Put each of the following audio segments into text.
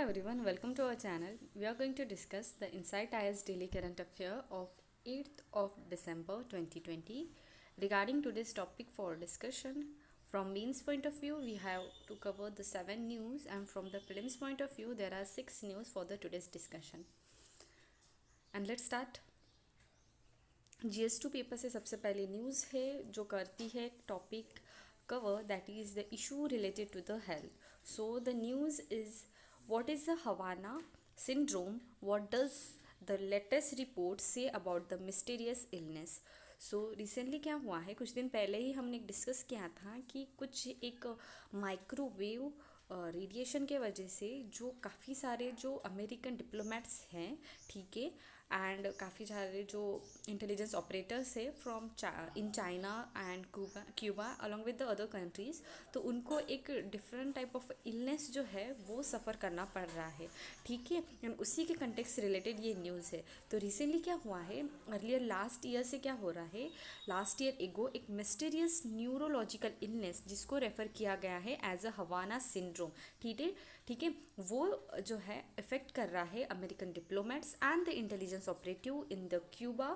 everyone, welcome to our channel. We are going to discuss the Insight IS Daily Current Affair of 8th of December 2020. Regarding today's topic for discussion, from mains point of view, we have to cover the 7 news, and from the prelims point of view, there are 6 news for the today's discussion. And let's start. GS2 paper से सबसे पहले news है जो करती है topic cover that is the issue related to the health. So the news is what is the Havana syndrome? What does the latest report say about the mysterious illness? So recently क्या हुआ है, कुछ दिन पहले ही हमने discuss किया था कि कुछ एक माइक्रोवेव रेडिएशन के वजह से जो काफ़ी सारे जो अमेरिकन डिप्लोमेट्स हैं, ठीक है, एंड काफ़ी सारे जो इंटेलिजेंस ऑपरेटर्स है from in China and Cuba along with the other countries, तो उनको एक डिफरेंट टाइप ऑफ इलनेस जो है वो सफ़र करना पड़ रहा है, ठीक है, एंड उसी के कंटेक्स्ट से रिलेटेड ये न्यूज़ है. तो रिसेंटली क्या हुआ है, अर्लियर लास्ट ईयर से क्या हो रहा है, लास्ट ईयर एगो एक मिस्टीरियस न्यूरोलॉजिकल इलनेस जिसको रेफ़र किया गया है एज अ हवाना सिंड्रोम, ठीक है, वो जो है इफेक्ट कर रहा है American diplomats and the intelligence operative in the Cuba,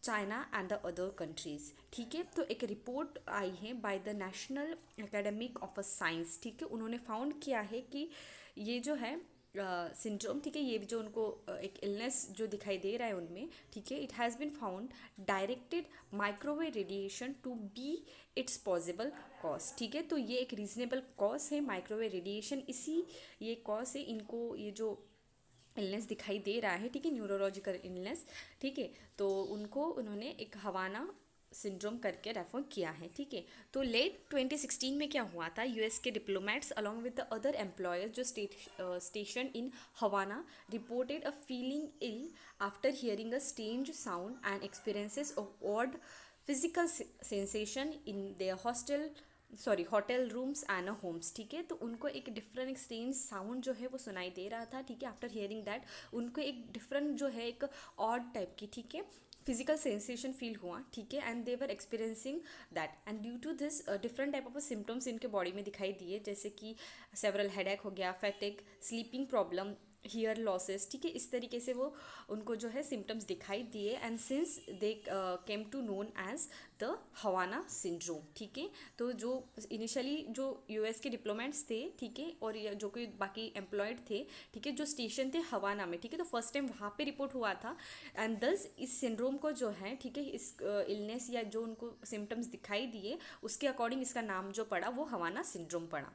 China and the other countries, ठीक है. तो एक रिपोर्ट आई है by the national academic of science, ठीक है, उन्होंने फाउंड किया है कि ये जो है सिंड्रोम, ठीक है, ये जो उनको एक इलनेस जो दिखाई दे रहा है उनमें, ठीक है, it has been found directed microwave radiation to be its possible cause, ठीक है. तो ये एक रीजनेबल कॉज है माइक्रोवेव रेडिएशन, इसी ये कॉज है इनको ये जो इलनेस दिखाई दे रहा है, ठीक है, न्यूरोलॉजिकल इलनेस, ठीक है. तो उनको उन्होंने एक हवाना सिंड्रोम करके रेफर किया है, ठीक है. तो लेट 2016 में क्या हुआ था, यूएस के diplomats along with the other employers जो station in Havana reported a feeling ill after hearing a strange sound and experiences of odd physical sensation in their hotel rooms and homes, ठीक है. तो उनको एक different एक strange sound जो है वो सुनाई दे रहा था, ठीक है. आफ्टर हियरिंग दैट उनको एक डिफरेंट जो है एक ऑड टाइप की, ठीक है, फिजिकल सेंसेशन फील हुआ, ठीक है, and they were experiencing that, and due to this different type of symptoms इनके बॉडी में दिखाई दिए, जैसे कि सेवरल हेडेक हो गया, fatigue, sleeping problem, hear losses, ठीक है, इस तरीके से वो उनको जो है सिम्टम्स दिखाई दिए, and since they came to known as the Havana syndrome, ठीक है. तो जो इनिशियली जो यूएस के डिप्लोमेट्स थे, ठीक है, और जो कोई बाकी एम्प्लॉयड थे, ठीक है, जो स्टेशन थे हवाना में, ठीक है, तो फर्स्ट टाइम वहाँ पे रिपोर्ट हुआ था, एंड दस इस सिंड्रोम को जो है, ठीक है, इस इलनेस या जो उनको सिम्टम्स दिखाई दिए उसके अकॉर्डिंग इसका नाम जो पड़ा वो हवाना सिंड्रोम पड़ा.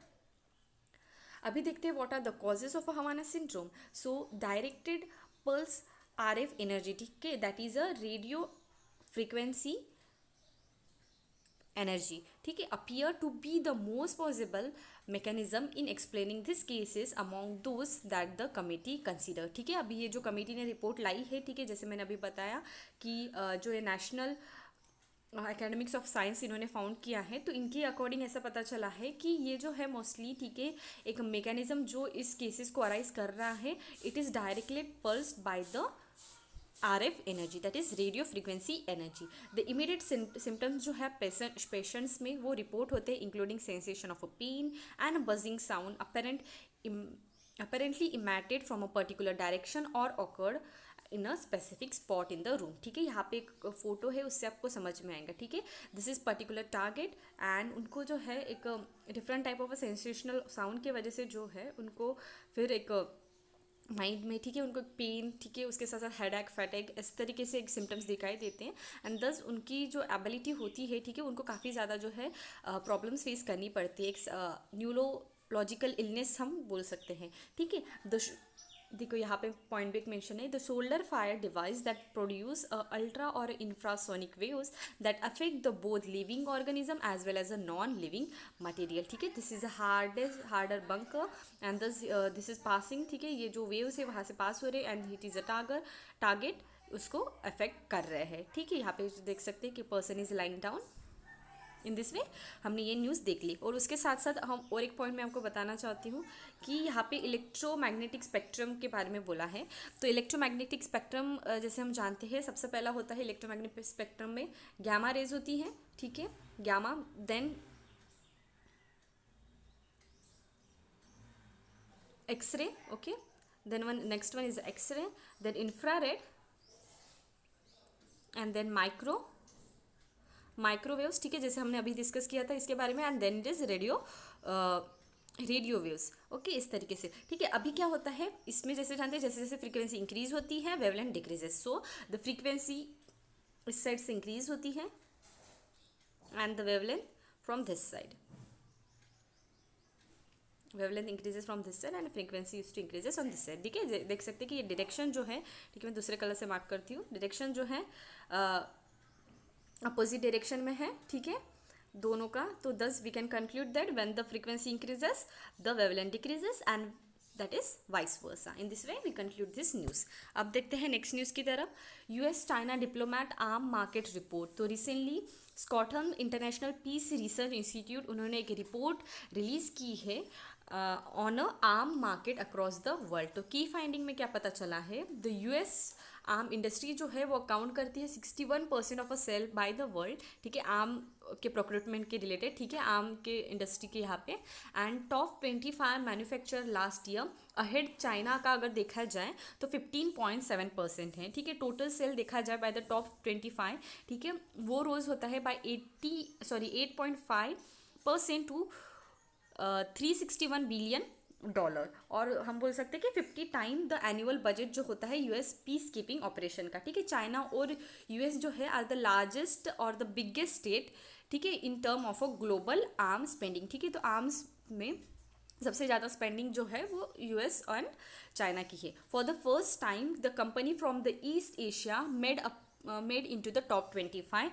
अभी देखते हैं what are the causes of Havana syndrome. So directed pulse RF energy, ठीक है, that is a radio frequency energy, ठीक है, appear to be the most possible mechanism in explaining these cases among those that the committee consider, ठीक है. अभी ये जो committee ने रिपोर्ट लाई है, ठीक है, जैसे मैंने अभी बताया कि जो ये नेशनल एकेडमिक्स ऑफ साइंस इन्होंने फाउंड किया है, तो इनके अकॉर्डिंग ऐसा पता चला है कि ये जो है मोस्टली, ठीक है, एक मेकेनिज्म जो इस केसेस को अराइज कर रहा है, it is directly pulsed by the RF energy, that is radio frequency energy. The immediate symptoms जो है पेशेंट्स में वो रिपोर्ट होते हैं, including sensation of a pain and buzzing sound apparently emitted from a particular direction or occurred in a specific spot in the room, ठीक है. यहाँ पे एक फोटो है, उससे आपको समझ में आएगा, ठीक है. This is particular target, and उनको जो है एक different type of sensational sound की वजह से जो है उनको फिर एक माइंड में, ठीक है, उनको पेन, ठीक है, उसके साथ साथ हेडेक, फैटिक, इस तरीके से एक सिम्टम्स दिखाई देते हैं, एंड दस उनकी जो एबिलिटी होती है, ठीक है, उनको काफ़ी ज़्यादा जो है प्रॉब्लम्स फेस करनी पड़ती है. एक न्यूरोलॉजिकल इलनेस हम बोल सकते हैं, ठीक है. देखो यहाँ पे पॉइंट भी एक मेंशन है, the solar fire device that produce ultra और infrasonic waves that affect the both living organism as well as a non living material, ठीक है. This is a harder bunker and this is passing, ठीक है, ये जो waves है वहाँ से पास हो रहे हैं, and it is a target उसको अफेक्ट कर रहे हैं, ठीक है. यहाँ पे देख सकते हैं कि person is lying down. In this वे हमने ये न्यूज़ देख ली, और उसके साथ साथ हम और एक पॉइंट मैं आपको बताना चाहती हूँ कि यहाँ पे इलेक्ट्रोमैग्नेटिक स्पेक्ट्रम के बारे में बोला है. तो इलेक्ट्रोमैग्नेटिक स्पेक्ट्रम जैसे हम जानते हैं, सबसे पहला होता है इलेक्ट्रोमैग्नेटिक स्पेक्ट्रम में गैमा रेज होती हैं, ठीक है, gamma, then X-ray, okay, then next one is X-ray, then infrared, and then microwaves, ठीक है, जैसे हमने अभी डिस्कस किया था इसके बारे में, and then it is radio waves, okay, इस तरीके से, ठीक है। अभी क्या होता है इसमें, जैसे जानते हैं जैसे जैसे फ्रीक्वेंसी इंक्रीज होती है wavelength decreases, so the frequency इस साइड से इंक्रीज होती है and the wavelength from this side, wavelength increases from this side and frequency use to increases on this side, ठीक है। देख सकते हैं कि ये डायरेक्शन जो है, ठीक है, मैं दूसरे कलर से मार्क करती हूँ, डायरेक्शन जो है अपोजिट डायरेक्शन में है, ठीक है, दोनों का। तो thus we can conclude that when the frequency increases the wavelength decreases and that is vice versa. In this way we conclude this news. अब देखते हैं नेक्स्ट न्यूज़ की तरफ। US China diplomat arm market report. तो recently Scotland international peace research institute, उन्होंने एक report release की है on a arm market across the world. तो की फाइंडिंग में क्या पता चला है, द यूएस आर्म इंडस्ट्री जो है वो अकाउंट करती है 61% of a sale by the world, ठीक है, आर्म के प्रोक्यूरमेंट के रिलेटेड, ठीक है, आर्म के इंडस्ट्री के यहाँ पे। And top 25 manufacture last year ahead China का अगर देखा जाए तो 15.7% है, ठीक है। टोटल सेल देखा जाए बाय द टॉप 25, ठीक है, वो रोज होता है बाय 8.5% टू 361 बिलियन डॉलर, और हम बोल सकते हैं कि 50 टाइम द एनुअल बजट जो होता है यूएस पीस कीपिंग ऑपरेशन का, ठीक है। चाइना और यूएस जो है आर द लार्जेस्ट और द बिगेस्ट स्टेट, ठीक है, in term of a global arm spending, ठीक है। तो आर्म्स में सबसे ज़्यादा स्पेंडिंग जो है वो यूएस एंड चाइना की है। For the first time the company from the East Asia made into the top 25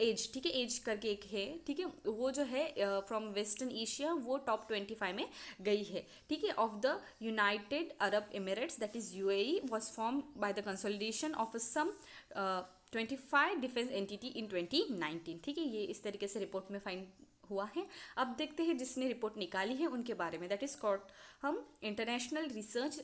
age, ठीक है, एज करके एक है, ठीक है, वो जो है फ्रॉम वेस्टर्न एशिया वो टॉप 25 में गई है, ठीक है। Of the United Arab Emirates that is UAE was form by the consolidation of some 25 defence entity in 2019, ठीक है। ये इस तरीके से रिपोर्ट में फाइंड हुआ है। अब देखते हैं जिसने रिपोर्ट निकाली है उनके बारे में, that is called um international research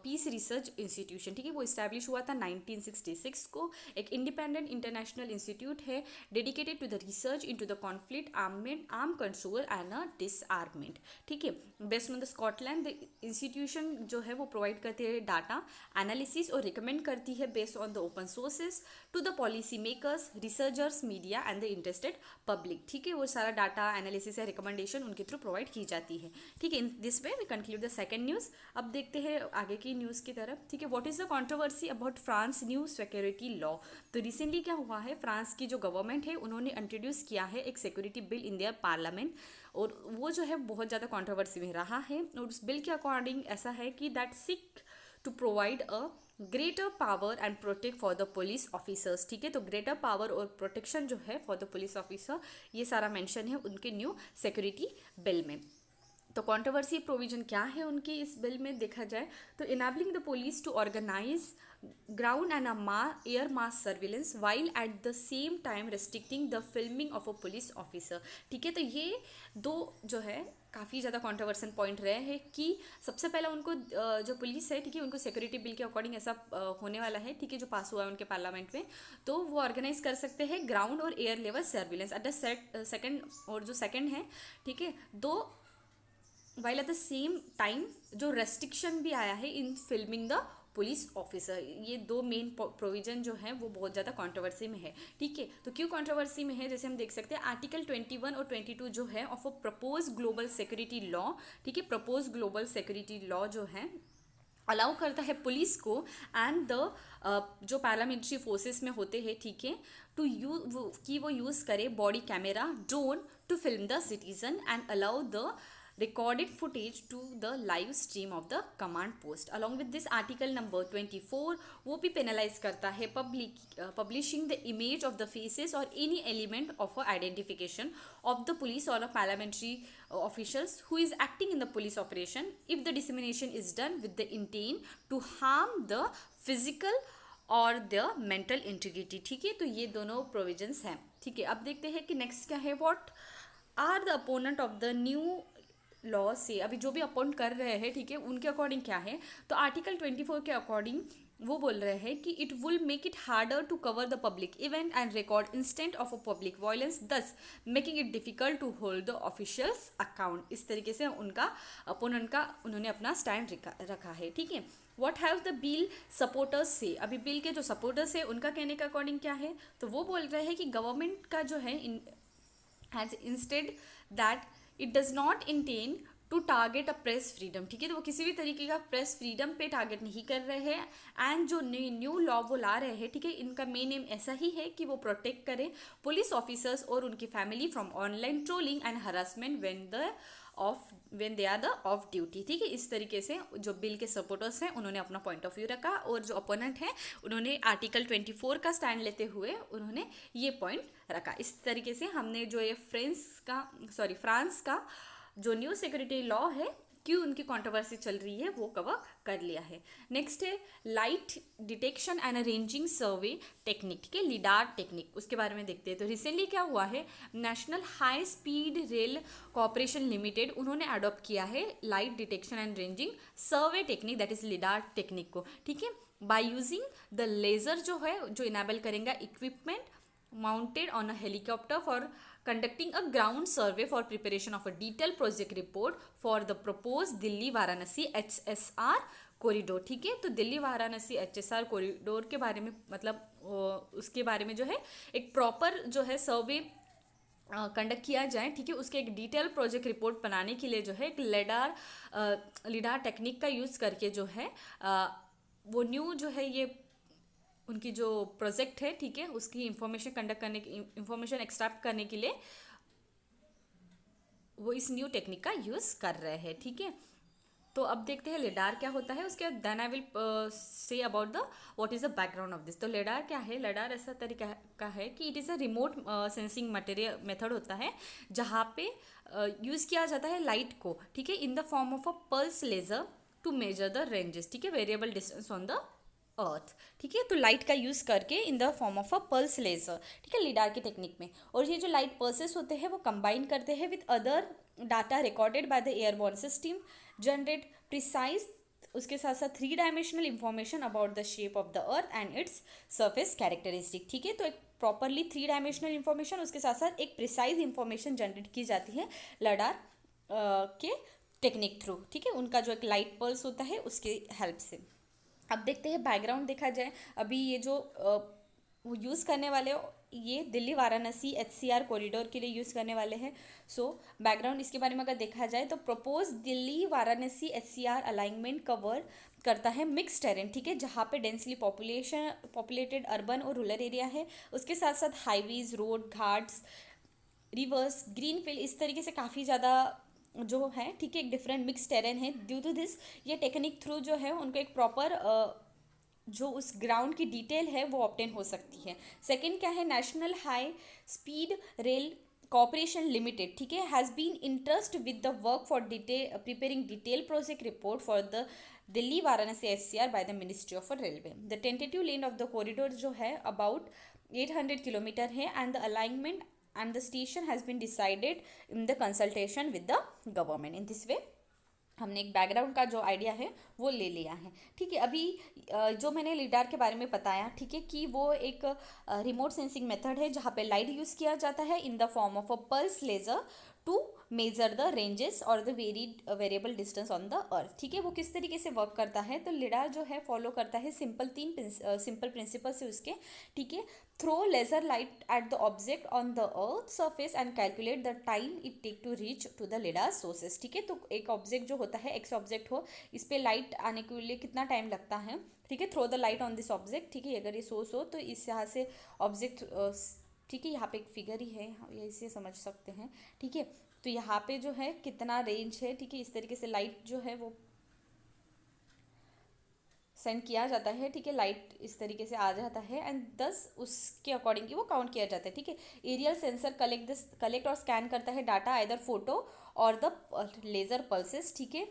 peace research institution, ठीक है, वो इस्टेब्लिश हुआ था 1966 को। एक इंडिपेंडेंट इंटरनेशनल इंस्टीट्यूट है dedicated to the research into the conflict armament, arm control and a disarmament, ठीक है। Based on the Scotland, the institution जो है वो प्रोवाइड करती है डाटा एनालिसिस और रिकमेंड करती है based on the open sources to the policy makers, researchers, media and the interested public, ठीक है। वो सारा डाटा एनालिसिस या रिकमेंडेशन उनके थ्रू प्रोवाइड की जाती है, ठीक है। In this way we conclude the second news. अब देखते हैं आगे की न्यूज़ की तरफ, ठीक है। What is the controversy about France new security law. तो रिसेंटली क्या हुआ है, फ्रांस की जो गवर्नमेंट है उन्होंने इंट्रोड्यूस किया है एक सिक्योरिटी बिल इन दियर पार्लियामेंट, और वो जो है बहुत ज़्यादा कंट्रोवर्सी में रहा है। और उस बिल के अकॉर्डिंग ऐसा है कि that seek to provide a greater power and protect for the police officers, ठीक है। तो ग्रेटर पावर और प्रोटेक्शन जो है फॉर द पुलिस ऑफिसर, ये सारा मेंशन है उनके न्यू सिक्योरिटी बिल में। तो कंट्रोवर्सी प्रोविजन क्या है उनकी इस बिल में देखा जाए तो enabling the police to organise ground and air mass surveillance while at the same time restricting the filming of a police officer, ठीक है। तो ये दो जो है काफ़ी ज़्यादा कंट्रोवर्सन पॉइंट रहे हैं कि सबसे पहला उनको जो पुलिस है, ठीक है, उनको सिक्योरिटी बिल के अकॉर्डिंग ऐसा होने वाला है, ठीक है, जो पास हुआ है उनके पार्लियामेंट में, तो वो ऑर्गेनाइज कर सकते हैं ग्राउंड और air level surveillance at the second, और जो सेकंड है, ठीक है, दो while at the same time जो रेस्ट्रिक्शन भी आया है इन फिल्मिंग द पुलिस ऑफिसर। ये दो मेन प्रोविजन जो है वो बहुत ज़्यादा कंट्रोवर्सी में है, ठीक है। तो क्यों कंट्रोवर्सी में है, जैसे हम देख सकते हैं आर्टिकल 21 और 22 जो है of a propose global security law, ठीक है, प्रपोज ग्लोबल सिक्योरिटी लॉ जो है अलाउ करता है पुलिस को एंड द जो पैरामिलिट्री फोर्सेस में होते हैं, ठीक है, टू वो यूज़ करे body camera drone to film the citizen and allow the recorded footage to the live stream of the command post. Along with this article number 24 वो भी penalize करता है publishing the image of the faces or any element of a identification of the police or a parliamentary officials who is acting in the police operation if the dissemination is done with the intent to harm the physical और the mental integrity, ठीक है। तो ये दोनों provisions हैं, ठीक है। अब देखते हैं कि नेक्स्ट क्या है, what are the opponent of the new law से, अभी जो भी अपॉइंट कर रहे हैं, ठीक है, उनके अकॉर्डिंग क्या है। तो आर्टिकल 24 के अकॉर्डिंग वो बोल रहे हैं कि it will make it harder to cover the public event and record instant of a public violence, thus making it difficult to hold the officials account. इस तरीके से उनका अपोनेंट का उन्होंने अपना स्टैंड रखा है, ठीक है। What have the bill supporters से, अभी बिल के जो सपोर्टर्स है उनका कहने का अकॉर्डिंग क्या है, तो वो बोल रहे हैं कि गवर्नमेंट का जो है has instead that it does not intend to target a press freedom, ठीक है। तो वो किसी भी तरीके का प्रेस फ्रीडम पे टारगेट नहीं कर रहे हैं। एंड जो न्यू लॉ वो ला रहे हैं, ठीक है, इनका मेन एम ऐसा ही है कि वो प्रोटेक्ट करें पुलिस ऑफिसर्स और उनकी family from online trolling and harassment when they are the off duty, ठीक है। इस तरीके से जो बिल के सपोर्टर्स हैं उन्होंने अपना पॉइंट ऑफ व्यू रखा, और जो अपोनेंट हैं उन्होंने आर्टिकल 24 का स्टैंड लेते हुए उन्होंने ये पॉइंट रखा। इस तरीके से हमने जो ये फ्रांस का जो न्यू सिक्योरिटी लॉ है, क्यों उनकी कंट्रोवर्सी चल रही है, वो कवर कर लिया है। नेक्स्ट है light detection and ranging survey technique, ठीक है, लिडार टेक्निक, उसके बारे में देखते हैं। तो रिसेंटली क्या हुआ है, National High speed Rail Corporation Limited उन्होंने अडॉप्ट किया है light detection and ranging survey technique, that is lidar technique को, ठीक है। बाय यूजिंग द लेजर जो है, जो इनेबल करेगा equipment mounted on a helicopter for conducting a ground survey for preparation of a detailed project report for the proposed Delhi Varanasi HSR corridor, ठीक है। तो दिल्ली वाराणसी HSR कॉरिडोर के बारे में मतलब उसके बारे में जो है एक प्रॉपर जो है सर्वे कंडक्ट किया जाए, ठीक है। उसके एक डिटेल प्रोजेक्ट रिपोर्ट बनाने के लिए जो है एक लिडार टेक्निक का यूज़ करके जो है वो न्यू जो है ये उनकी जो प्रोजेक्ट है, ठीक है, उसकी इंफॉर्मेशन कंडक्ट करने की इंफॉर्मेशन एक्सट्रैक्ट करने के लिए वो इस न्यू टेक्निक का यूज़ कर रहे हैं, ठीक है। तो अब देखते हैं लिडार क्या होता है, उसके then I will say about the what is the background of this. तो लिडार क्या है, लिडार ऐसा तरीका का है कि it is a remote sensing material method होता है, जहाँ पे यूज़ किया जाता है लाइट को, ठीक है, in the form of a pulse laser to measure the ranges, ठीक है, variable distance on the earth, ठीक है। तो लाइट का यूज़ करके in the form of a pulse laser, ठीक है, लिडार की टेक्निक में। और ये जो लाइट पल्सेस होते हैं वो कंबाइन करते हैं with other data recorded by the airborne system, generate precise उसके साथ साथ 3 dimensional information about the shape of the earth and its surface characteristic, ठीक है। तो एक प्रॉपरली 3 डायमेंशनल इंफॉर्मेशन, उसके साथ साथ एक प्रिसाइज इंफॉर्मेशन जनरेट की जाती है लिडार के टेक्निक थ्रू, ठीक है, उनका जो एक लाइट पल्स होता है उसके हेल्प से। अब देखते हैं बैकग्राउंड देखा जाए, अभी ये जो वो यूज़ करने वाले ये दिल्ली वाराणसी HCR कॉरिडोर के लिए यूज़ करने वाले हैं। सो बैकग्राउंड इसके बारे में अगर देखा जाए तो propose Delhi Varanasi HCR alignment cover करता है मिक्स टेरेन, ठीक है, जहाँ पे डेंसली पॉपुलेटेड अर्बन और रूरल एरिया है, उसके साथ साथ highways, road, Ghats, reverse, green field, इस तरीके से काफ़ी ज़्यादा जो है, ठीक है, एक डिफरेंट मिक्स टेरेन है। ड्यू टू दिस ये टेक्निक थ्रू जो है उनको एक प्रॉपर जो उस ग्राउंड की डिटेल है वो ऑब्टेन हो सकती है। सेकंड क्या है, National High speed Rail Corporation Limited, ठीक है, has been interest with the work for preparing detail project report for the Delhi Varanasi HCR by the ministry of railway. The tentative length of the corridor जो है about 800 kilometre है, and the alignment and the station has been decided in the consultation with the government. In this way हमने एक background का जो idea है वो ले लिया है, ठीक है। अभी जो मैंने लिडार के बारे में बताया, ठीक है, कि वो एक रिमोट सेंसिंग मेथड है जहाँ पे लाइट यूज़ किया जाता है in the form of a pulse laser to measure the ranges और the variable distance on the earth, ठीक है। वो किस तरीके से वर्क करता है, तो लिडार जो है फॉलो करता है सिंपल प्रिंसिपल से उसके, ठीक है। Throw laser light at the object on the earth surface and calculate the time it take to reach to the lidar sources, ठीक है। तो एक ऑब्जेक्ट जो होता है, एक्स ऑब्जेक्ट हो, इस पर लाइट आने के लिए कितना टाइम लगता है, ठीक है। Throw the light on this object, ठीक है, अगर ये सोर्स हो तो इस यहाँ से ऑब्जेक्ट, ठीक है, यहाँ पे एक फिगर ही है, ये इसे समझ सकते हैं, ठीक है। तो यहाँ पे जो है कितना रेंज है, ठीक है, इस तरीके से लाइट जो है वो सेंड किया जाता है, ठीक है, लाइट इस तरीके से आ जाता है एंड 10 उसके अकॉर्डिंग वो काउंट किया जाता है, ठीक है। एरियल सेंसर कलेक्ट और स्कैन करता है डाटा आइदर फोटो और द लेज़र पल्सेस, ठीक है।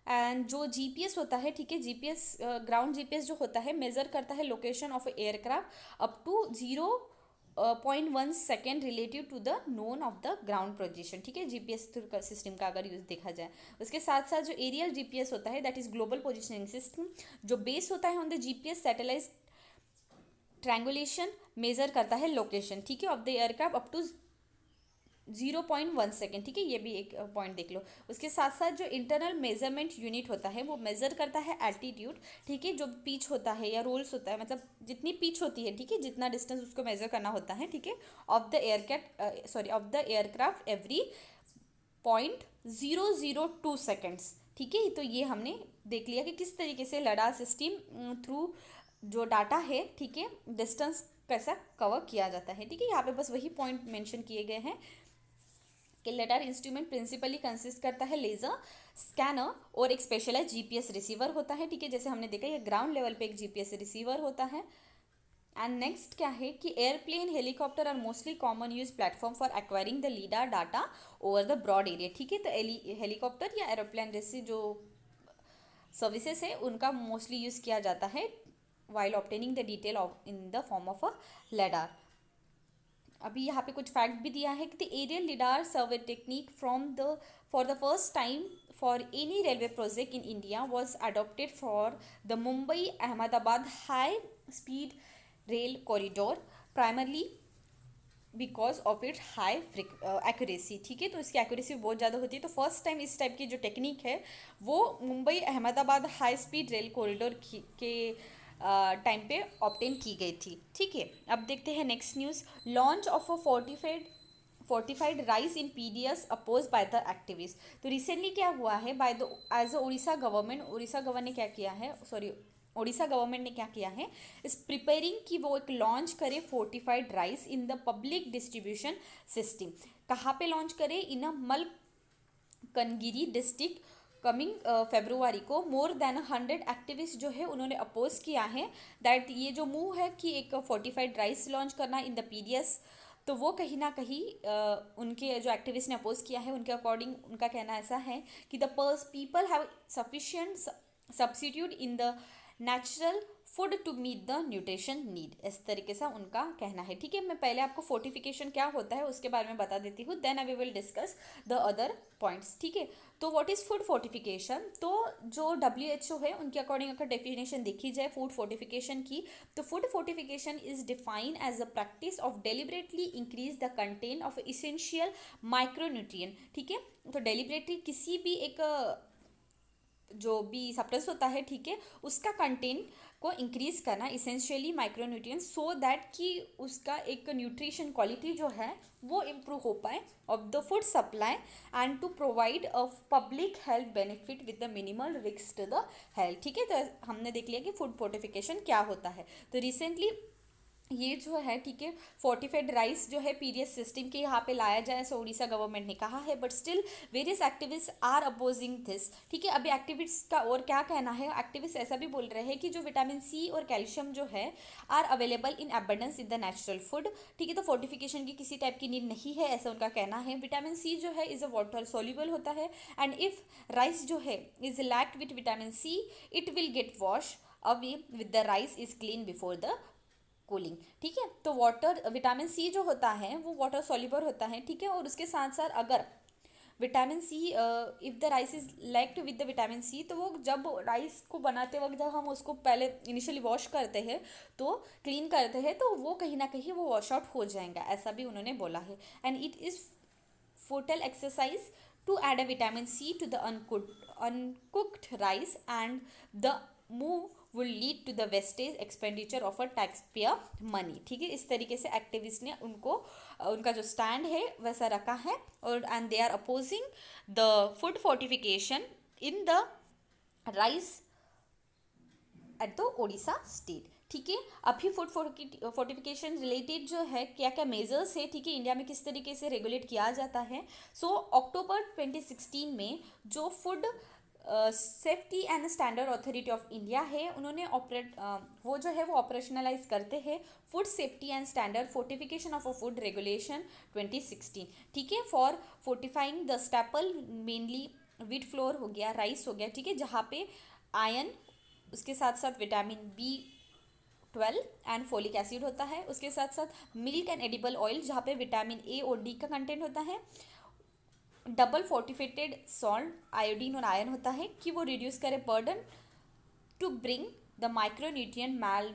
एंड जो GPS होता है, ठीक है, GPS ग्राउंड GPS जो होता है मेज़र करता है location of aircraft up to 0 0.1 second relative to the known of the ground position, ठीक है, जीपीएस सिस्टम का अगर यूज देखा जाए। उसके साथ साथ जो एरियल जीपीएस होता है that is global positioning system, जो बेस होता है on the GPS satellite triangulation, measure करता है लोकेशन, ठीक है, of the aircraft up to 0.1 second, ठीक है, ये भी एक पॉइंट देख लो। उसके साथ साथ जो इंटरनल मेजरमेंट यूनिट होता है वो मेजर करता है एल्टीट्यूड, ठीक है, जो पिच होता है या रोल्स होता है, मतलब जितनी पिच होती है, ठीक है, जितना डिस्टेंस उसको मेजर करना होता है, ठीक है, of the of the aircraft every 0.002 seconds, ठीक है। तो ये हमने देख लिया कि किस तरीके से लडार सिस्टम थ्रू जो डाटा है, ठीक है, डिस्टेंस कैसा कवर किया जाता है, ठीक है। यहाँ पे बस वही पॉइंट मेंशन किए गए हैं कि लेडर इंस्ट्रूमेंट प्रिंसिपली कंसिस्ट करता है लेजर स्कैनर और एक स्पेशलाइज जीपीएस रिसीवर होता है, ठीक है, जैसे हमने देखा ये ग्राउंड लेवल पे एक जीपीएस रिसीवर होता है। एंड नेक्स्ट क्या है कि airplane helicopter are mostly common use platform for acquiring the lidar data over the broad area, ठीक है। तो हेलीकॉप्टर या एरोप्लेन जैसी जो सर्विसेज है उनका मोस्टली यूज किया जाता है while obtaining the detail in the form of a lidar. अभी यहाँ पे कुछ फैक्ट भी दिया है कि the aerial lidar survey technique for the first time for any railway project in India was adopted for the Mumbai Ahmedabad high speed rail corridor primarily because of it high accuracy, ठीक है, तो इसकी एक्यूरेसी बहुत ज़्यादा होती है। तो फर्स्ट टाइम इस टाइप की जो टेक्निक है वो Mumbai Ahmedabad high speed rail corridor के टाइम पे ऑब्टेन की गई थी, ठीक है। अब देखते हैं next news, launch of a fortified rice in PDS oppose by the activist. तो रिसेंटली क्या हुआ है by the as a Orissa government, Orissa government ने क्या किया है, इस प्रिपेयरिंग कि वो एक लॉन्च करे fortified rice in the public distribution system. कहाँ पे लॉन्च करे, इन अ मलकनगिरी डिस्ट्रिक्ट कमिंग फेब्रुआरी को। मोर देन 100 एक्टिविस्ट जो है उन्होंने अपोज किया है दैट ये जो मूव है कि एक फोर्टिफाइड राइस लॉन्च करना इन द पीडीएस, तो वो कहीं ना कहीं उनके जो एक्टिविस्ट ने अपोज किया है उनके अकॉर्डिंग उनका कहना ऐसा है कि the people have sufficient substitute in the natural food to meet the nutrition need, इस तरीके से उनका कहना है, ठीक है। मैं पहले आपको फोर्टिफिकेशन क्या होता है उसके बारे में बता देती हूँ, then we will discuss the other points, ठीक है। तो व्हाट इज़ फूड फोर्टिफिकेशन, तो जो WHO है उनके अकॉर्डिंग अगर डेफिनेशन देखी जाए फूड फोर्टिफिकेशन की, तो food fortification is defined as a practice of deliberately increase the content of essential micronutrient, ठीक है। तो डेलिबरेटली किसी भी एक जो भी सब्सटेंस होता है, ठीक है, उसका कंटेंट को इंक्रीज करना इसेंशियली माइक्रोन्यूट्रिएंट्स सो दैट कि उसका एक न्यूट्रिशन क्वालिटी जो है वो इम्प्रूव हो पाए of the food supply and to provide a public health benefit with the minimal risk to the health, ठीक है। तो हमने देख लिया कि फूड फोर्टिफिकेशन क्या होता है। तो रिसेंटली ये जो है, ठीक है, फोर्टिफाइड राइस जो है पीडीएस सिस्टम के यहाँ पे लाया जाए ऐसा उड़ीसा गवर्नमेंट ने कहा है, but still various activist are opposing this, ठीक है। अभी एक्टिविस्ट का और क्या कहना है, एक्टिविस्ट ऐसा भी बोल रहे हैं कि जो विटामिन सी और कैल्शियम जो है are available in abundance in the natural food, ठीक है। तो फोर्टिफिकेशन की किसी टाइप की नीड नहीं है ऐसा उनका कहना है। विटामिन सी जो है इज अ वाटर सोल्यूबल होता है एंड इफ राइस जो है is lacked with vitamin see it will get wash away with the rice is clean before the cooling, ठीक है। तो वाटर विटामिन सी जो होता है वो वाटर सॉल्युबल होता है, ठीक है। और उसके साथ साथ अगर vitamin C if the rice is lacked with the vitamin C, तो वो जब राइस को बनाते वक्त जब हम उसको पहले इनिशियली वॉश करते हैं तो क्लीन करते हैं तो वो कहीं ना कहीं वो वॉश आउट हो जाएगा, ऐसा भी उन्होंने बोला है। And it is futile exercise to add a vitamin C to the uncooked rice and the move will lead to the wastage expenditure of a taxpayer money, ठीक है। इस तरीके से एक्टिविस्ट ने उनको उनका जो स्टैंड है वैसा रखा है और and they are opposing the food fortification in the rice at the Odisha state, ठीक है। अभी फूड फोर्टिफिकेशन रिलेटेड जो है क्या क्या मेजर्स है, ठीक है, इंडिया में किस तरीके से रेगुलेट किया जाता है। सो अक्टूबर 2016 में जो food safety and standard authority of India है उन्होंने वो जो है वो ऑपरेशनलाइज करते हैं food safety and standard fortification of a food regulation 2016, ठीक है, for fortifying the staple mainly wheat flour हो गया, राइस हो गया, ठीक है, जहाँ पे आयरन उसके साथ साथ vitamin B B12 and folic acid होता है। उसके साथ साथ मिल्क एंड एडिबल ऑयल जहाँ पे विटामिन ए और डी का कंटेंट होता है। डबल फोर्टिफाइड सॉल्ट, आयोडीन और आयरन होता है कि वो रिड्यूस करे burden to bring the micronutrient mail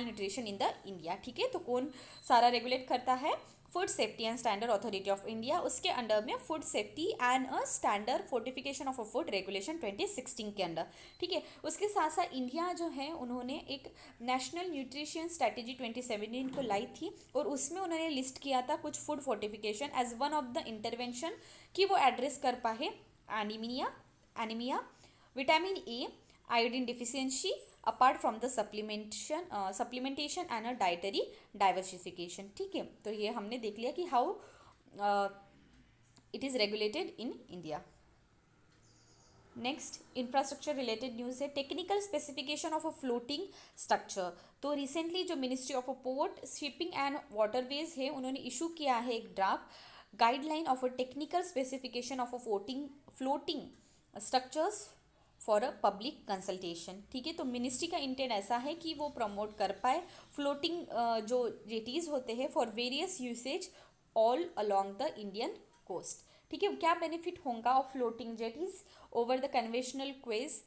nutrition in the India. ठीक है, तो कौन सारा रेगुलेट करता है? Food safety and standard authority of India. उसके अंडर में food safety and a standard fortification of a food regulation 2016 के अंडर। ठीक है, उसके साथ साथ इंडिया जो है उन्होंने एक नेशनल न्यूट्रिशन स्ट्रैटेजी 2017 को लाई थी और उसमें उन्होंने लिस्ट किया था कुछ food fortification as one of the intervention कि वो एड्रेस कर पाए anaemia, vitamin A, iodine deficiency apart from the supplementation and a dietary diversification। ठीक है, तो ये हमने देख लिया कि how it is regulated in India. Next infrastructure related news है, technical specification of a floating structure. तो रिसेंटली जो ministry of a port shipping and waterways है उन्होंने इशू किया है एक draft guideline of a technical specification of a floating structures for a public consultation. ठीक है, तो मिनिस्ट्री का इंटेंट ऐसा है कि वो प्रमोट कर पाए फ्लोटिंग जो जेटीज़ होते हैं for various usage all along the Indian coast. ठीक है, क्या बेनिफिट होगा of floating jetties over the conventional quays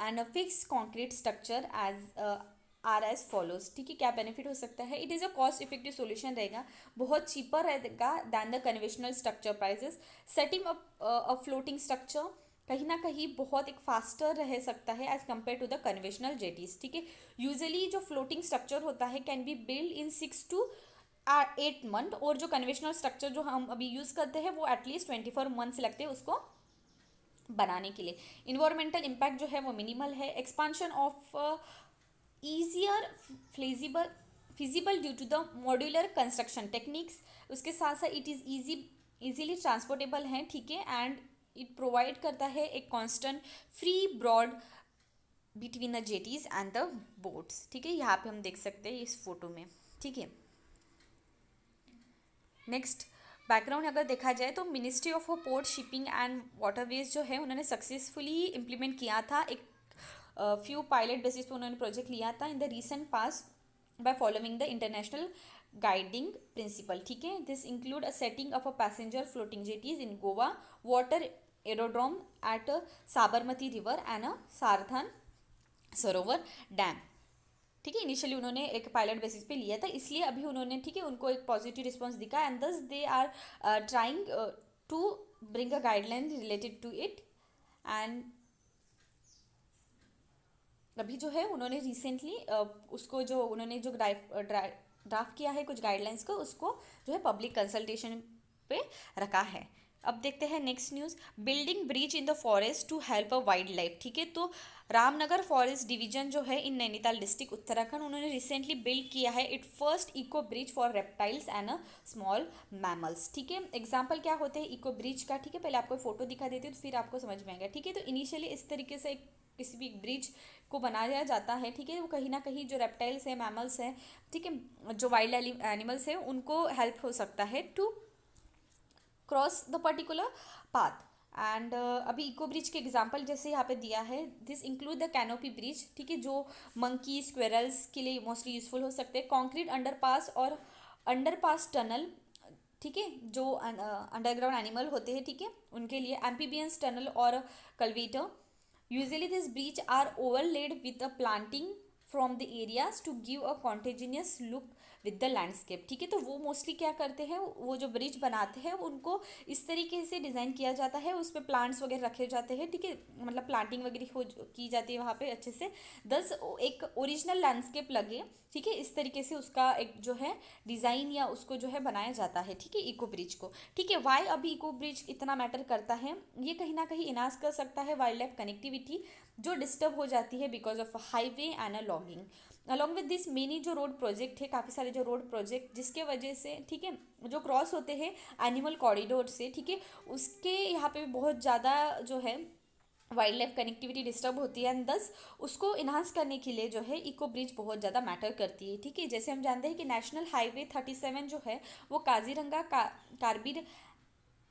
and a fix concrete structure are as follows. ठीक है, क्या बेनिफिट हो सकता है? It is a cost effective solution रहेगा, बहुत चीपर रहेगा than the conventional structure prices. Setting up a floating structure कहीं ना कहीं बहुत एक फास्टर रह सकता है as compare to the conventional jetties. ठीक है, यूजुअली जो फ्लोटिंग स्ट्रक्चर होता है can be build in 6 to 8 month और जो कन्वेंशनल स्ट्रक्चर जो हम अभी यूज़ करते हैं वो एटलीस्ट 24 मंथ्स लगते हैं उसको बनाने के लिए। इन्वायरमेंटल इम्पैक्ट जो है वो मिनिमल है। Expansion of easier feasible due to the modular construction techniques. उसके साथ साथ इट इज़ इजीली ट्रांसपोर्टेबल है। ठीक है, एंड इट प्रोवाइड करता है एक constant free broad between the jetties and the boats. ठीक है, यहाँ पे हम देख सकते हैं इस फोटो में। ठीक है, नेक्स्ट बैकग्राउंड अगर देखा जाए तो ministry of port shipping and waterways जो है उन्होंने सक्सेसफुली इम्प्लीमेंट किया था एक फ्यू पायलट बेसिस पे उन्होंने प्रोजेक्ट लिया था in the recent past by following the international guiding principle. ठीक है, this include a setting of a passenger floating jetties in Goa water aerodrome at Sabarmati river and a Sardar Sarovar dam. ठीक है, initially उन्होंने एक पायलट बेसिस पे लिया था, इसलिए अभी उन्होंने ठीक है उनको एक पॉजिटिव रिस्पांस दिखा and thus they are trying to bring a guideline related to it. And अभी जो है उन्होंने रिसेंटली उसको जो उन्होंने जो ड्राफ्ट किया है कुछ गाइडलाइंस को उसको जो है पब्लिक कंसल्टेशन पे रखा है। अब देखते हैं next news, building bridge in the forest to help a wildlife. ठीक है, तो रामनगर फॉरेस्ट डिवीजन जो है इन नैनीताल डिस्ट्रिक्ट उत्तराखंड उन्होंने रिसेंटली बिल्ड किया है it first eco bridge for reptiles and a small mammals. ठीक है, एग्जाम्पल क्या होते हैं इको ब्रिज का? ठीक है, पहले आपको फोटो दिखा देती हूँ तो फिर आपको समझ में आएगा। ठीक है, तो इनिशियली इस तरीके से किसी भी ब्रिज को बनाया जाता है। ठीक है, वो कहीं ना कहीं जो रेप्टाइल्स हैं मैमल्स हैं, ठीक है, जो वाइल्ड एनिमल्स हैं उनको हेल्प हो सकता है to cross the particular path. And अभी इको ब्रिज के एग्जाम्पल जैसे यहाँ पे दिया है, this include the canopy bridge. ठीक है, जो मंकी स्क्वेरल्स के लिए मोस्टली यूजफुल हो सकते हैं, कॉन्क्रीट अंडरपास और अंडरपास टनल। ठीक है, जो अंडरग्राउंड एनिमल होते हैं ठीक है उनके लिए एम्फीबियंस टनल और culverts. Usually this bridge are overlaid with a planting from the areas to give a contiguous look with the landscape. ठीक है, तो वो मोस्टली क्या करते हैं, वो जो ब्रिज बनाते हैं उनको इस तरीके से डिज़ाइन किया जाता है, उस पर प्लांट्स वगैरह रखे जाते हैं। ठीक है, मतलब प्लांटिंग वगैरह हो की जाती है वहाँ पे अच्छे से, दस एक ओरिजिनल लैंडस्केप लगे। ठीक है, इस तरीके से उसका एक जो है डिज़ाइन या उसको जो है बनाया जाता है। ठीक है, इको ब्रिज को। ठीक है, वाई अभी इको ब्रिज इतना मैटर करता है, ये कहीं ना कहीं इनहांस कर सकता है वाइल्ड लाइफ कनेक्टिविटी जो डिस्टर्ब हो जाती है because of highway and a logging. Along with this many जो रोड प्रोजेक्ट है, काफ़ी सारे जो रोड प्रोजेक्ट जिसके वजह से ठीक है जो क्रॉस होते हैं एनिमल कॉरिडोर से, ठीक है, उसके यहाँ पे बहुत ज़्यादा जो है वाइल्ड लाइफ कनेक्टिविटी डिस्टर्ब होती है एंड दस उसको इन्हांस करने के लिए जो है इको ब्रिज बहुत ज़्यादा मैटर करती है। ठीक है, जैसे हम जानते हैं कि नेशनल हाईवे 37 जो है वो काजीरंगा कारबीर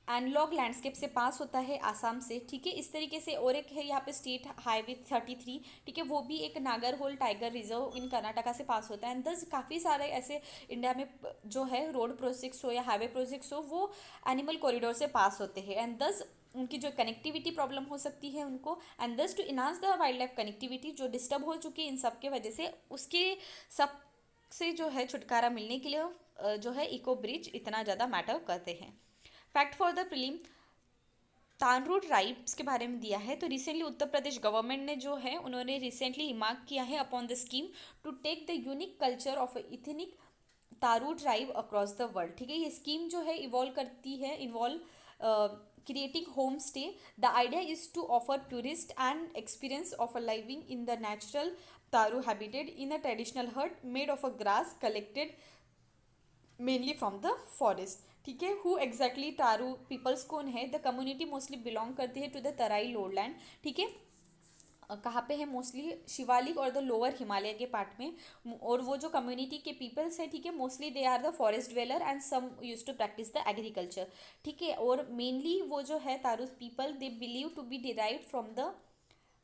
एनालॉग लैंडस्केप से पास होता है आसाम से, ठीक है। इस तरीके से और एक है यहाँ पे स्टेट हाईवे 33, ठीक है, वो भी एक Nagarhole tiger reserve in Karnataka से पास होता है। एंड दस काफ़ी सारे ऐसे इंडिया में जो है रोड प्रोजेक्ट्स हो या हाईवे प्रोजेक्ट्स हो वो एनिमल कॉरिडोर से पास होते हैं। एंड दस उनकी जो कनेक्टिविटी प्रॉब्लम हो सकती है उनको, and thus to enhance the wildlife connectivity जो डिस्टर्ब हो चुकी है इन सब के वजह से, उसके सब से जो है छुटकारा मिलने के लिए जो है इको ब्रिज इतना ज़्यादा मैटर करते हैं। Fact for the prelim, Tharu tribes के बारे में दिया है। तो रिसेंटली उत्तर प्रदेश गवर्नमेंट ने जो है उन्होंने रिसेंटली रिमार्क किया है upon the scheme to take the unique culture of ethnic Tharu tribe across the world, ठीक है। ये स्कीम जो है इवॉल्व करती है, involve creating homestay. The idea is to offer tourists an experience of a living in the natural taru habitat in a traditional hut made of a grass collected mainly from the forest, ठीक है। Who exactly तारू peoples कौन है? The community mostly belong करती है to the तराई लोडलैंड, ठीक है। कहाँ पे है? मोस्टली शिवालिक और द लोअर हिमालय के पार्ट में। और वो जो कम्युनिटी के पीपल्स है, ठीक है, mostly they are the forest dweller and some use to practice the agriculture, ठीक है। और मेनली वो जो है Tharu people they believe to be derive from the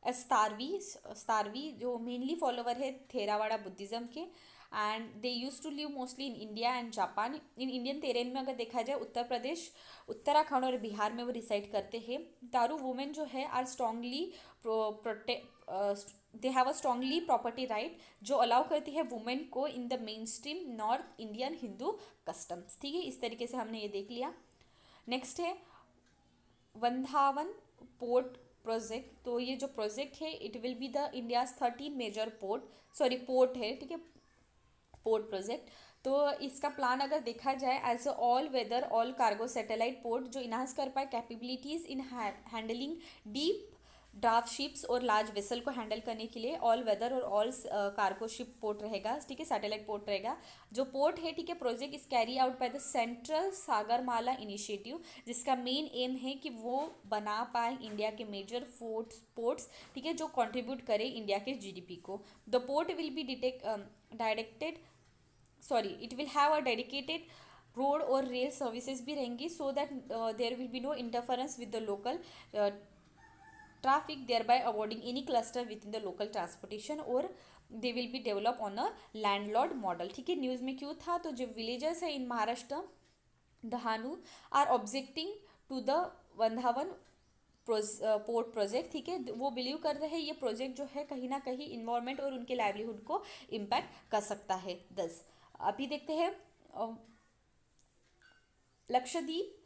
स्टारवी जो मेनली फॉलोवर है थेरावाड़ा बुद्धिज़्म के। And they use to live mostly in India and Japan. In Indian terrain में अगर देखा जाए उत्तर प्रदेश, उत्तराखंड और बिहार में वो रिसाइड करते हैं। तारू वुमेन जो है are strongly they have a strongly property right जो अलाउ करती है वुमेन को in the mainstream north Indian Hindu customs, ठीक है। इस तरीके से हमने ये देख लिया। नेक्स्ट है वंधावन पोर्ट प्रोजेक्ट। तो ये जो प्रोजेक्ट है it will be the India's 13 major port है, ठीक है, पोर्ट प्रोजेक्ट। तो इसका प्लान अगर देखा जाए as a all weather all cargo satellite port जो इनहांस कर पाए capabilities in handling deep draft ships और लार्ज वेसल को हैंडल करने के लिए ऑल वेदर और ऑल कार्गो शिप पोर्ट रहेगा, ठीक है, सैटेलाइट पोर्ट रहेगा। जो पोर्ट है, ठीक है, project is carry out by the central Sagarmala initiative जिसका मेन एम है कि वो बना पाए इंडिया के मेजर पोर्ट्स, ठीक है, जो कंट्रीब्यूट करे इंडिया के जीडीपी को। The port will be it will have a dedicated road और रेल सर्विसेज भी रहेंगी so that there will be no interference with the local traffic thereby avoiding any cluster within the local transportation और they will be develop on a landlord model, ठीक है। News में क्यों था? तो जो विलेजर्स है in Maharashtra Dahanu are objecting to the Vadhavan port project, ठीक है, वो बिलीव कर रहे हैं ये प्रोजेक्ट जो है कहीं ना कहीं इन्वायरमेंट और उनके लाइवलीहुड को इम्पैक्ट कर सकता है। 10 अभी देखते हैं Lakshadweep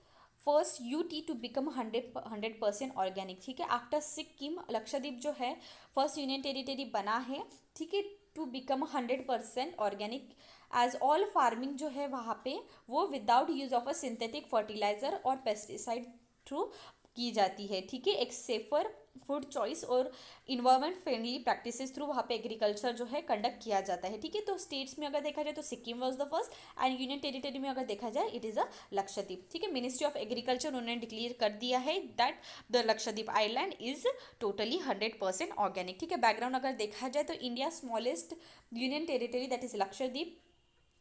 first UT to become 100% organic, ठीक है। आफ्टर सिक्किम लक्षद्वीप जो है फर्स्ट यूनियन टेरिटरी बना है, ठीक है, to become 100% organic as all farming जो है वहाँ पे वो without use of a synthetic fertiliser और पेस्टिसाइड थ्रू की जाती है, ठीक है। एक सेफर फूड चॉइस और इन्वायरमेंट फ्रेंडली प्रैक्टिसेस थ्रू वहाँ पे एग्रीकल्चर जो है कंडक्ट किया जाता है, ठीक है। तो स्टेट्स में अगर देखा जाए तो Sikkim was the first and union territory में अगर देखा जाए इट इज़ अ लक्षद्वीप, ठीक है। मिनिस्ट्री ऑफ एग्रीकल्चर उन्होंने डिक्लेयर कर दिया है that the Lakshadweep island is totally 100% organic, ठीक है। बैकग्राउंड अगर देखा जाए तो India smallest union territory that is Lakshadweep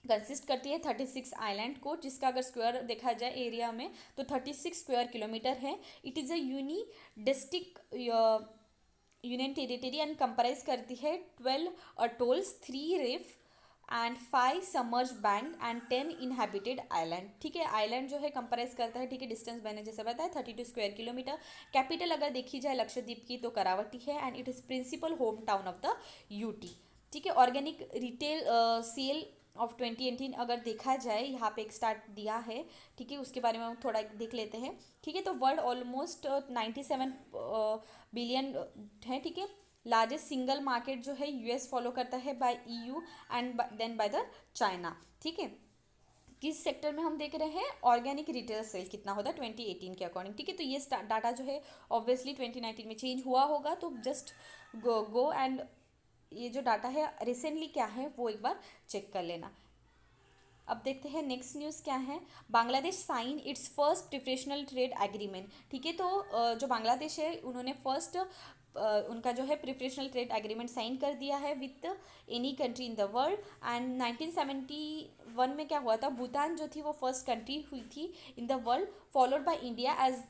consist करती है 36 आइलैंड को जिसका अगर स्क्वायर देखा जाए एरिया में तो 36 स्क्वायर किलोमीटर है। It is a district union territory and comprise करती है 12 atolls, 3 reef and 5 submerged bank and 10 inhabited island, ठीक है। आइलैंड जो है कंप्राइज करता है, ठीक है, डिस्टेंस मैंने जैसे बताया 32 स्क्वायर किलोमीटर। कैपिटल अगर देखी जाए लक्षद्वीप की तो करावटी है and it is principal home town of the UT, ठीक है। ऑर्गेनिक रिटेल सेल ऑफ 2018 अगर देखा जाए यहाँ पे एक स्टार्ट दिया है, ठीक है, उसके बारे में हम थोड़ा देख लेते हैं, ठीक है। तो वर्ल्ड ऑलमोस्ट 97 बिलियन है, ठीक है। लार्जेस्ट सिंगल मार्केट जो है यूएस फॉलो करता है by EU and then by the China, ठीक है। किस सेक्टर में हम देख रहे हैं ऑर्गेनिक रिटेल सेल कितना होता है 2018 के अकॉर्डिंग, ठीक है। तो ये डाटा जो है ऑब्वियसली 2019 में चेंज हुआ होगा तो जस्ट गो एंड ये जो डाटा है रिसेंटली क्या है वो एक बार चेक कर लेना। अब देखते हैं नेक्स्ट न्यूज़ क्या है। Bangladesh sign its first preferential trade agreement. ठीक है, तो जो बांग्लादेश है उन्होंने फर्स्ट उनका जो है प्रिफरेशनल ट्रेड एग्रीमेंट साइन कर दिया है with any country in the world. And 1971 में क्या हुआ था, भूटान जो थी वो फर्स्ट कंट्री हुई थी in the world, followed by India as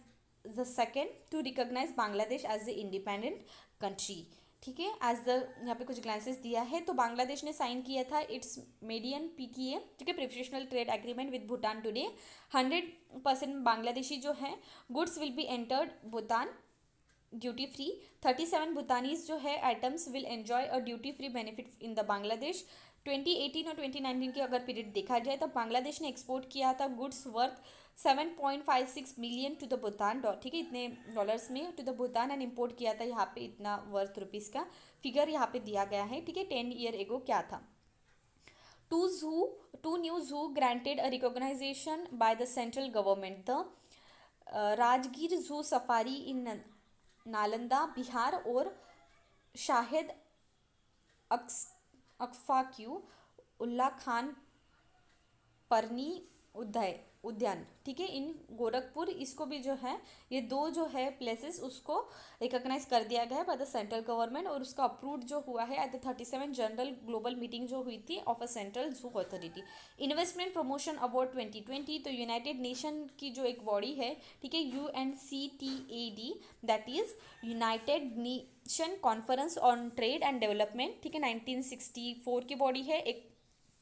the second to recognise Bangladesh as the independent country. ठीक है, एज द यहाँ पे कुछ ग्लांसेस दिया है। तो बांग्लादेश ने साइन किया था इट्स मेडियन पीटीए, ठीक है, preferential trade agreement with Bhutan today. 100% Bangladeshi जो है goods will be entered Bhutan duty free. 37 Bhutanese जो है items will enjoy a duty free benefit in the Bangladesh. 2018 और 2019 की अगर पीरियड देखा जाए तो बांग्लादेश ने एक्सपोर्ट किया था goods worth 7.56 million to the Bhutan, ठीक है, इतने डॉलर्स में to the Bhutan, and import किया था यहाँ पे इतना वर्थ रुपीज़ का फिगर यहाँ पे दिया गया है। ठीक है, 10 ईयर एगो क्या था। Two new zoo granted a recognition by the central government. The Rajgir Zoo Safari in Nalanda Bihar और शाहिद अक्फाक्यू उल्ला खान परनी उद्यान, ठीक है, इन गोरखपुर, इसको भी जो है ये दो जो है प्लेसेस उसको रिकॉग्नाइज कर दिया गया है बाय द सेंट्रल गवर्नमेंट, और उसका अप्रूव जो हुआ है at the 37 general global meeting जो हुई थी of a central zoo authority. Investment promotion award 2020, तो यूनाइटेड नेशन की जो एक बॉडी है, ठीक है, UNCTAD, that is United nation conference on trade and development, ठीक है, 1964 की बॉडी है, एक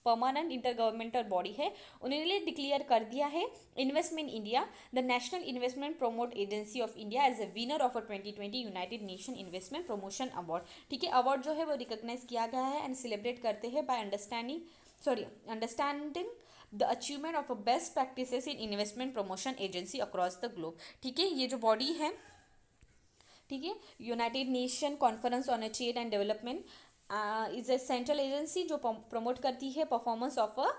परमानेंट इंटर गवर्नमेंटल बॉडी है। उन्होंने डिक्लेयर कर दिया है investment India, the national investment promote agency of India, as a winner of a 2020 United Nation investment promotion award. ठीक है, अवार्ड जो है वो रिकॉग्नाइज किया गया है एंड सेलिब्रेट करते हैं by understanding the achievement of a best practices in investment promotion agency across the globe. ठीक है, ये जो बॉडी है, ठीक है, United nation conference on trade and development is a central agency जो प्रमोट करती है performance of a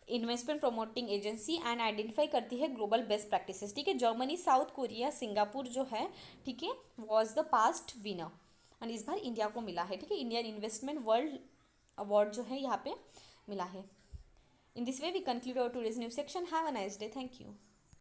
investment promoting agency and identify करती है ग्लोबल बेस्ट प्रैक्टिसेस। ठीक है, जर्मनी, साउथ कोरिया, सिंगापुर जो है, ठीक है, was the past winner, and इस बार इंडिया को मिला है। ठीक है, इंडियन इन्वेस्टमेंट वर्ल्ड अवार्ड जो है यहाँ पे मिला है। In this way we conclude our today's news section. Have a nice day, thank you.